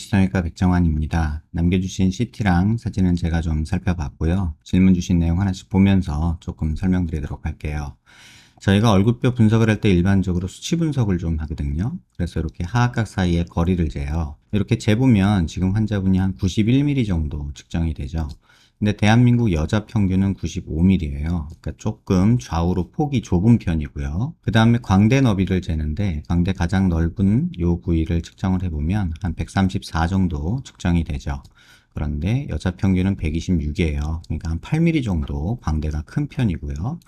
H치성형외과 백정환입니다. 남겨주신 CT랑 사진은 제가 좀 살펴봤고요. 질문 주신 내용 하나씩 보면서 조금 설명드리도록 할게요. 저희가 얼굴뼈 분석을 할 때 일반적으로 수치 분석을 좀 하거든요. 그래서 이렇게 하악각 사이의 거리를 재요. 이렇게 재보면 지금 환자분이 한 91mm 정도 측정이 되죠. 근데 대한민국 여자 평균은 95mm예요. 그러니까 조금 좌우로 폭이 좁은 편이고요. 그 다음에 광대 너비를 재는데 광대 가장 넓은 요 부위를 측정을 해보면 한 134 정도 측정이 되죠. 그런데 여자 평균은 126이에요. 그러니까 한 8mm 정도 광대가 큰 편이고요.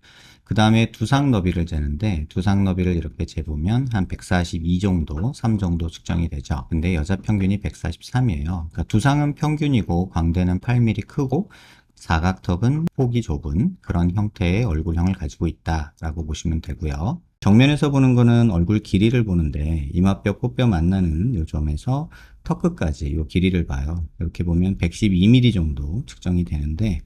그 다음에 두상 너비를 재는데 두상 너비를 이렇게 재보면 한 142 정도, 3 정도 측정이 되죠. 근데 여자 평균이 143이에요. 그러니까 두상은 평균이고 광대는 8mm 크고 사각턱은 폭이 좁은 그런 형태의 얼굴형을 가지고 있다라고 보시면 되고요. 정면에서 보는 거는 얼굴 길이를 보는데 이마뼈, 코뼈 만나는 요 점에서 턱 끝까지 요 길이를 봐요. 이렇게 보면 112mm 정도 측정이 되는데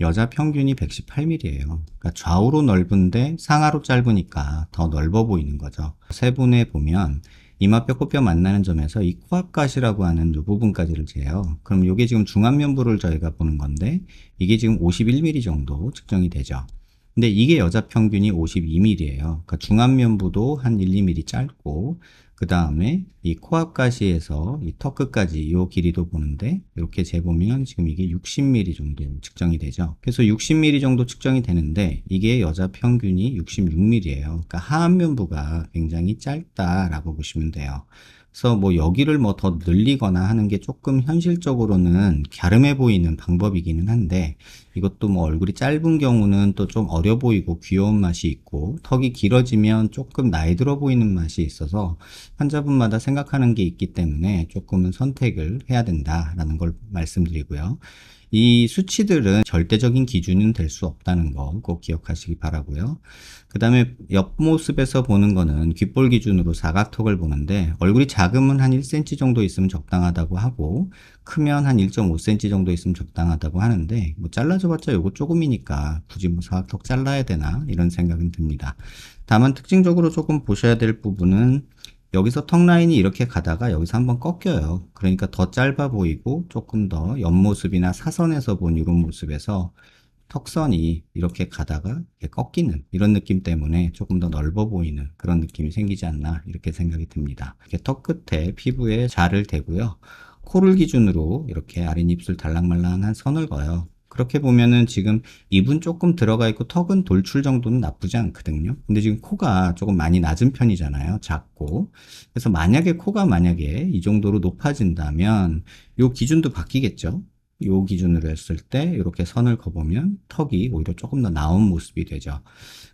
여자 평균이 118mm예요. 그러니까 좌우로 넓은데 상하로 짧으니까 더 넓어 보이는 거죠. 세분에 보면 이마뼈, 코뼈 만나는 점에서 이 코앞가시라고 하는 이 부분까지를 재요. 그럼 이게 지금 중안면부를 저희가 보는 건데 이게 지금 51mm 정도 측정이 되죠. 근데 이게 여자 평균이 52mm예요. 그러니까 중안면부도 한 1, 2mm 짧고 그 다음에 이 코앞 가시에서 이 턱 끝까지 이 길이도 보는데 이렇게 재보면 지금 이게 60mm 정도 측정이 되죠. 그래서 60mm 정도 측정이 되는데 이게 여자 평균이 66mm예요. 그러니까 하안면부가 굉장히 짧다라고 보시면 돼요. 그래서 뭐 여기를 뭐 더 늘리거나 하는 게 조금 현실적으로는 갸름해 보이는 방법이기는 한데 이것도 뭐 얼굴이 짧은 경우는 또 좀 어려 보이고 귀여운 맛이 있고 턱이 길어지면 조금 나이 들어 보이는 맛이 있어서 환자분마다 생각하는 게 있기 때문에 조금은 선택을 해야 된다라는 걸 말씀드리고요. 이 수치들은 절대적인 기준은 될 수 없다는 거 꼭 기억하시기 바라고요. 그 다음에 옆모습에서 보는 거는 귓볼 기준으로 사각턱을 보는데 얼굴이 작으면 한 1cm 정도 있으면 적당하다고 하고 크면 한 1.5cm 정도 있으면 적당하다고 하는데 뭐 잘라줘봤자 요거 조금이니까 굳이 뭐 사각턱 잘라야 되나 이런 생각은 듭니다. 다만 특징적으로 조금 보셔야 될 부분은 여기서 턱 라인이 이렇게 가다가 여기서 한번 꺾여요. 그러니까 더 짧아 보이고 조금 더 옆모습이나 사선에서 본 이런 모습에서 턱선이 이렇게 가다가 이렇게 꺾이는 이런 느낌 때문에 조금 더 넓어 보이는 그런 느낌이 생기지 않나 이렇게 생각이 듭니다. 이렇게 턱 끝에 피부에 자를 대고요. 코를 기준으로 이렇게 아랫입술 달랑말랑한 선을 그어요. 그렇게 보면은 지금 입은 조금 들어가 있고 턱은 돌출 정도는 나쁘지 않거든요. 근데 지금 코가 조금 많이 낮은 편이잖아요. 작고. 그래서 만약에 이 정도로 높아진다면 요 기준도 바뀌겠죠. 요 기준으로 했을 때 이렇게 선을 그어보면 턱이 오히려 조금 더 나은 모습이 되죠.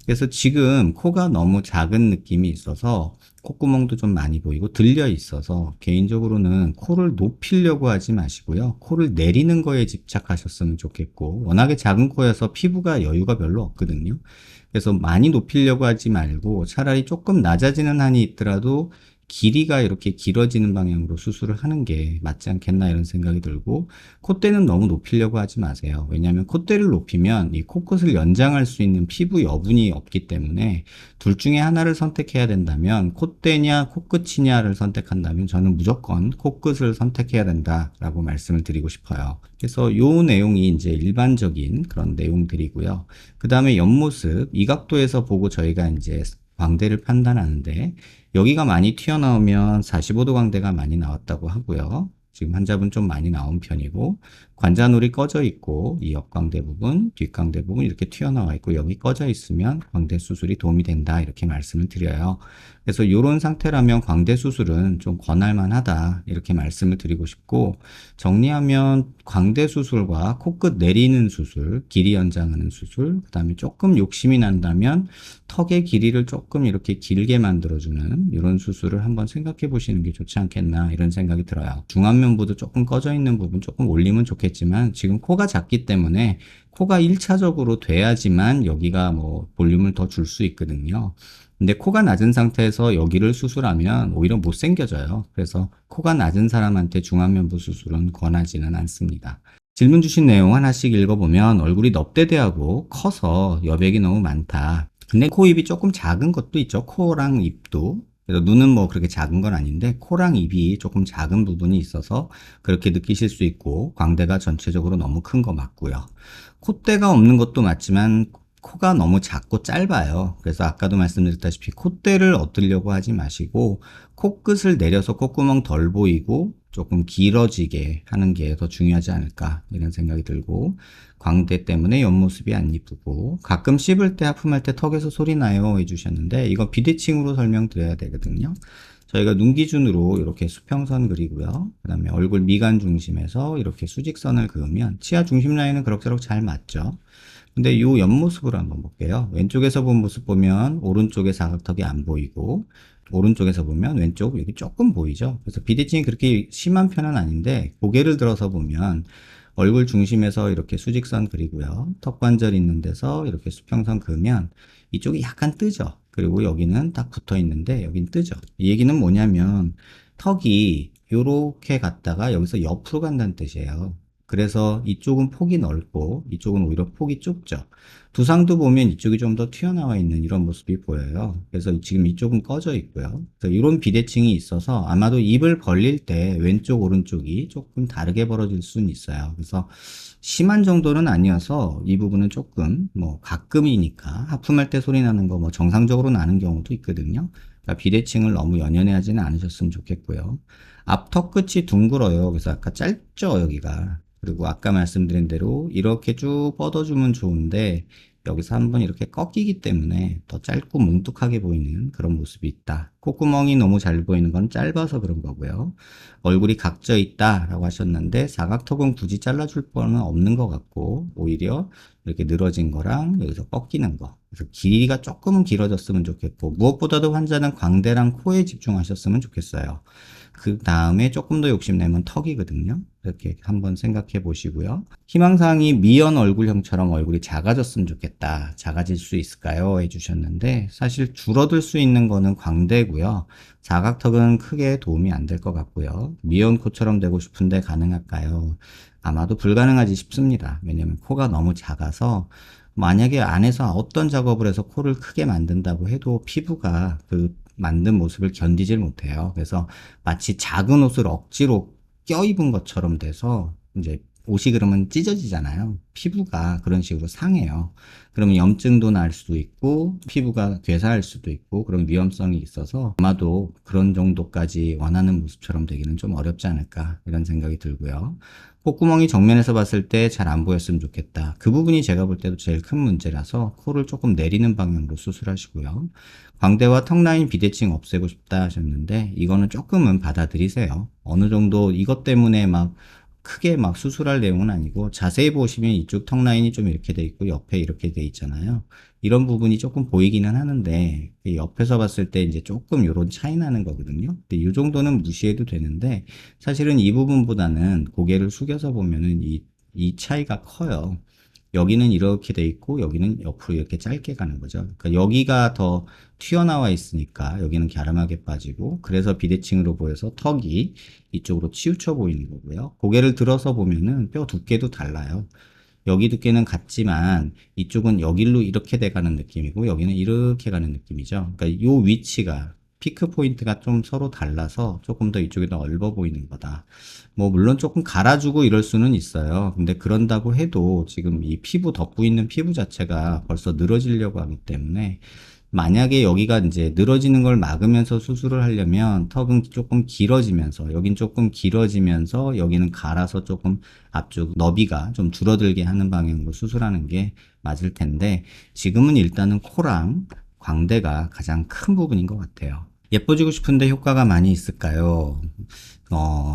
그래서 지금 코가 너무 작은 느낌이 있어서 콧구멍도 좀 많이 보이고 들려 있어서 개인적으로는 코를 높이려고 하지 마시고요. 코를 내리는 거에 집착하셨으면 좋겠고 워낙에 작은 코여서 피부가 여유가 별로 없거든요. 그래서 많이 높이려고 하지 말고 차라리 조금 낮아지는 한이 있더라도 길이가 이렇게 길어지는 방향으로 수술을 하는 게 맞지 않겠나 이런 생각이 들고 콧대는 너무 높이려고 하지 마세요. 왜냐하면 콧대를 높이면 이 코끝을 연장할 수 있는 피부 여분이 없기 때문에 둘 중에 하나를 선택해야 된다면 콧대냐 코끝이냐를 선택한다면 저는 무조건 코끝을 선택해야 된다라고 말씀을 드리고 싶어요. 그래서 요 내용이 이제 일반적인 그런 내용들이고요. 그 다음에 옆모습 이 각도에서 보고 저희가 이제 광대를 판단하는데 여기가 많이 튀어나오면 45도 광대가 많이 나왔다고 하고요. 지금 환자분 좀 많이 나온 편이고 관자놀이 꺼져 있고 이 옆광대 부분, 뒷광대 부분 이렇게 튀어나와 있고 여기 꺼져 있으면 광대 수술이 도움이 된다 이렇게 말씀을 드려요. 그래서 이런 상태라면 광대 수술은 좀 권할 만하다 이렇게 말씀을 드리고 싶고 정리하면 광대 수술과 코끝 내리는 수술, 길이 연장하는 수술, 그 다음에 조금 욕심이 난다면 턱의 길이를 조금 이렇게 길게 만들어주는 이런 수술을 한번 생각해 보시는 게 좋지 않겠나 이런 생각이 들어요. 중안면부도 조금 꺼져 있는 부분 조금 올리면 좋겠지만 지금 코가 작기 때문에 코가 1차적으로 돼야지만 여기가 뭐 볼륨을 더 줄 수 있거든요. 근데 코가 낮은 상태에서 여기를 수술하면 오히려 못생겨져요. 그래서 코가 낮은 사람한테 중안면부 수술은 권하지는 않습니다. 질문 주신 내용 하나씩 읽어보면 얼굴이 넙대대하고 커서 여백이 너무 많다. 근데 코 입이 조금 작은 것도 있죠. 코랑 입도. 그래서 눈은 뭐 그렇게 작은 건 아닌데 코랑 입이 조금 작은 부분이 있어서 그렇게 느끼실 수 있고 광대가 전체적으로 너무 큰 거 맞고요. 콧대가 없는 것도 맞지만 코가 너무 작고 짧아요. 그래서 아까도 말씀드렸다시피 콧대를 얻으려고 하지 마시고 코끝을 내려서 콧구멍 덜 보이고 조금 길어지게 하는 게 더 중요하지 않을까 이런 생각이 들고, 광대 때문에 옆모습이 안 이쁘고 가끔 씹을 때 하품할 때 턱에서 소리 나요 해주셨는데, 이거 비대칭으로 설명드려야 되거든요. 저희가 눈 기준으로 이렇게 수평선 그리고요. 그 다음에 얼굴 미간 중심에서 이렇게 수직선을 그으면 치아 중심 라인은 그럭저럭 잘 맞죠. 근데 이 옆모습으로 한번 볼게요. 왼쪽에서 본 모습 보면 오른쪽에 사각턱이 안 보이고, 오른쪽에서 보면 왼쪽 여기 조금 보이죠. 그래서 비대칭이 그렇게 심한 편은 아닌데, 고개를 들어서 보면 얼굴 중심에서 이렇게 수직선 그리고요. 턱 관절 있는 데서 이렇게 수평선 그으면 이쪽이 약간 뜨죠. 그리고 여기는 딱 붙어 있는데 여긴 뜨죠. 이 얘기는 뭐냐면 턱이 요렇게 갔다가 여기서 옆으로 간다는 뜻이에요. 그래서 이쪽은 폭이 넓고 이쪽은 오히려 폭이 좁죠. 두상도 보면 이쪽이 좀 더 튀어나와 있는 이런 모습이 보여요. 그래서 지금 이쪽은 꺼져 있고요. 그래서 이런 비대칭이 있어서 아마도 입을 벌릴 때 왼쪽 오른쪽이 조금 다르게 벌어질 수는 있어요. 그래서 심한 정도는 아니어서 이 부분은 조금 뭐 가끔이니까 하품할 때 소리 나는 거 뭐 정상적으로 나는 경우도 있거든요. 그러니까 비대칭을 너무 연연해 하지는 않으셨으면 좋겠고요. 앞턱 끝이 둥글어요. 그래서 아까 짧죠 여기가. 그리고 아까 말씀드린 대로 이렇게 쭉 뻗어주면 좋은데 여기서 한번 이렇게 꺾이기 때문에 더 짧고 뭉툭하게 보이는 그런 모습이 있다. 콧구멍이 너무 잘 보이는 건 짧아서 그런 거고요. 얼굴이 각져 있다 라고 하셨는데 사각턱은 굳이 잘라줄 뻔은 없는 것 같고, 오히려 이렇게 늘어진 거랑 여기서 꺾이는 거, 그래서 길이가 조금은 길어졌으면 좋겠고, 무엇보다도 환자는 광대랑 코에 집중하셨으면 좋겠어요. 그 다음에 조금 더 욕심내면 턱이거든요. 이렇게 한번 생각해 보시고요. 희망사항이 미연 얼굴형처럼 얼굴이 작아졌으면 좋겠다. 작아질 수 있을까요? 해주셨는데, 사실 줄어들 수 있는 거는 광대고요. 사각턱은 크게 도움이 안 될 것 같고요. 미연 코처럼 되고 싶은데 가능할까요? 아마도 불가능하지 싶습니다. 왜냐면 코가 너무 작아서, 만약에 안에서 어떤 작업을 해서 코를 크게 만든다고 해도 피부가 그 만든 모습을 견디질 못해요. 그래서 마치 작은 옷을 억지로 껴입은 것처럼 돼서 이제 옷이 그러면 찢어지잖아요. 피부가 그런 식으로 상해요. 그러면 염증도 날 수도 있고 피부가 괴사할 수도 있고 그런 위험성이 있어서 아마도 그런 정도까지 원하는 모습처럼 되기는 좀 어렵지 않을까 이런 생각이 들고요. 콧구멍이 정면에서 봤을 때 잘 안 보였으면 좋겠다. 그 부분이 제가 볼 때도 제일 큰 문제라서 코를 조금 내리는 방향으로 수술하시고요. 광대와 턱 라인 비대칭 없애고 싶다 하셨는데 이거는 조금은 받아들이세요. 어느 정도 이것 때문에 막 크게 막 수술할 내용은 아니고, 자세히 보시면 이쪽 턱 라인이 좀 이렇게 돼 있고 옆에 이렇게 돼 있잖아요. 이런 부분이 조금 보이기는 하는데 옆에서 봤을 때 이제 조금 이런 차이 나는 거거든요. 근데 이 정도는 무시해도 되는데 사실은 이 부분보다는 고개를 숙여서 보면은 이 차이가 커요. 여기는 이렇게 돼 있고 여기는 옆으로 이렇게 짧게 가는 거죠. 그러니까 여기가 더 튀어나와 있으니까 여기는 갸름하게 빠지고, 그래서 비대칭으로 보여서 턱이 이쪽으로 치우쳐 보이는 거고요. 고개를 들어서 보면은 뼈 두께도 달라요. 여기 두께는 같지만 이쪽은 여기로 이렇게 돼 가는 느낌이고 여기는 이렇게 가는 느낌이죠. 그러니까 요 위치가 피크 포인트가 좀 서로 달라서 조금 더 이쪽이 더 넓어 보이는 거다. 뭐 물론 조금 갈아주고 이럴 수는 있어요. 근데 그런다고 해도 지금 이 피부 덮고 있는 피부 자체가 벌써 늘어지려고 하기 때문에, 만약에 여기가 이제 늘어지는 걸 막으면서 수술을 하려면 턱은 조금 길어지면서 여긴 조금 길어지면서 여기는 갈아서 조금 앞쪽 너비가 좀 줄어들게 하는 방향으로 수술하는 게 맞을 텐데, 지금은 일단은 코랑 광대가 가장 큰 부분인 것 같아요. 예뻐지고 싶은데 효과가 많이 있을까요?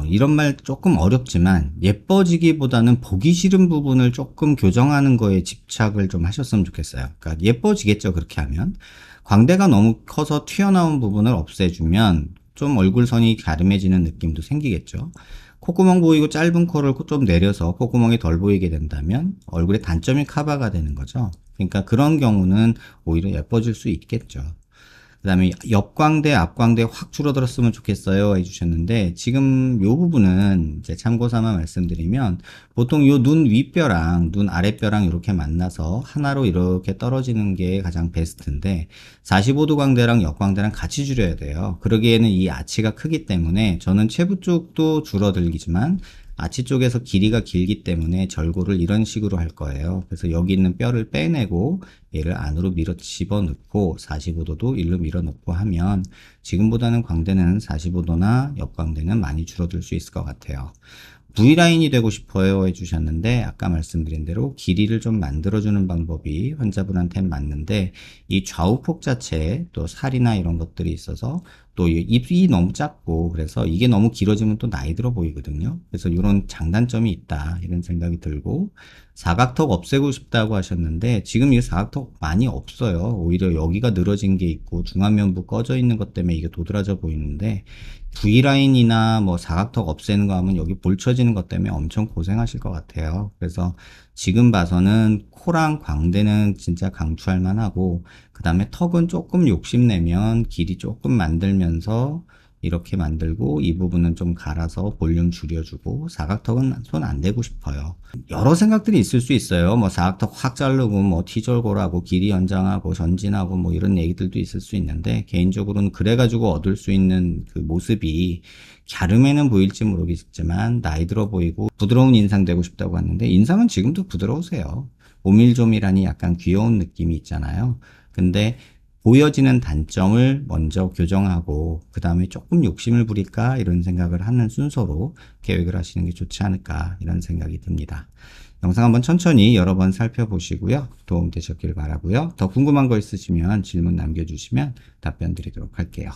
이런 말 조금 어렵지만 예뻐지기보다는 보기 싫은 부분을 조금 교정하는 거에 집착을 좀 하셨으면 좋겠어요. 그러니까 예뻐지겠죠, 그렇게 하면. 광대가 너무 커서 튀어나온 부분을 없애주면 좀 얼굴선이 갸름해지는 느낌도 생기겠죠. 콧구멍 보이고 짧은 코를 좀 내려서 콧구멍이 덜 보이게 된다면 얼굴의 단점이 커버가 되는 거죠. 그러니까 그런 경우는 오히려 예뻐질 수 있겠죠. 그 다음에 옆광대, 앞광대 확 줄어들었으면 좋겠어요 해주셨는데, 지금 요 부분은 이제 참고 삼아 말씀드리면, 보통 요 눈 윗뼈랑 눈 아랫뼈랑 이렇게 만나서 하나로 이렇게 떨어지는 게 가장 베스트인데, 45도 광대랑 옆광대랑 같이 줄여야 돼요. 그러기에는 이 아치가 크기 때문에 저는 최부 쪽도 줄어들기지만 아치 쪽에서 길이가 길기 때문에 절골을 이런 식으로 할 거예요. 그래서 여기 있는 뼈를 빼내고 얘를 안으로 밀어 집어넣고 45도도 일로 밀어넣고 하면 지금보다는 광대는 45도나 옆광대는 많이 줄어들 수 있을 것 같아요. V라인이 되고 싶어요 해주셨는데, 아까 말씀드린 대로 길이를 좀 만들어주는 방법이 환자분한테는 맞는데, 이 좌우폭 자체에 또 살이나 이런 것들이 있어서 또 입이 너무 작고 그래서 이게 너무 길어지면 또 나이 들어 보이거든요. 그래서 이런 장단점이 있다 이런 생각이 들고, 사각턱 없애고 싶다고 하셨는데 지금 이 사각턱 많이 없어요. 오히려 여기가 늘어진 게 있고 중안면부 꺼져 있는 것 때문에 이게 도드라져 보이는데, V라인이나 뭐 사각턱 없애는 거 하면 여기 볼 쳐지는 것 때문에 엄청 고생하실 것 같아요. 그래서 지금 봐서는 코랑 광대는 진짜 강추할 만하고, 그 다음에 턱은 조금 욕심내면 길이 조금 만들면서 이렇게 만들고 이 부분은 좀 갈아서 볼륨 줄여주고, 사각턱은 손 안 대고 싶어요. 여러 생각들이 있을 수 있어요. 뭐 사각턱 확 자르고 뭐 T절골하고 길이 연장하고 전진하고 뭐 이런 얘기들도 있을 수 있는데, 개인적으로는 그래가지고 얻을 수 있는 그 모습이 갸름에는 보일지 모르겠지만 나이 들어 보이고 부드러운 인상 되고 싶다고 하는데, 인상은 지금도 부드러우세요. 오밀조밀하니 약간 귀여운 느낌이 있잖아요. 근데 보여지는 단점을 먼저 교정하고 그 다음에 조금 욕심을 부릴까 이런 생각을 하는 순서로 계획을 하시는 게 좋지 않을까 이런 생각이 듭니다. 영상 한번 천천히 여러 번 살펴보시고요. 도움 되셨길 바라고요. 더 궁금한 거 있으시면 질문 남겨주시면 답변 드리도록 할게요.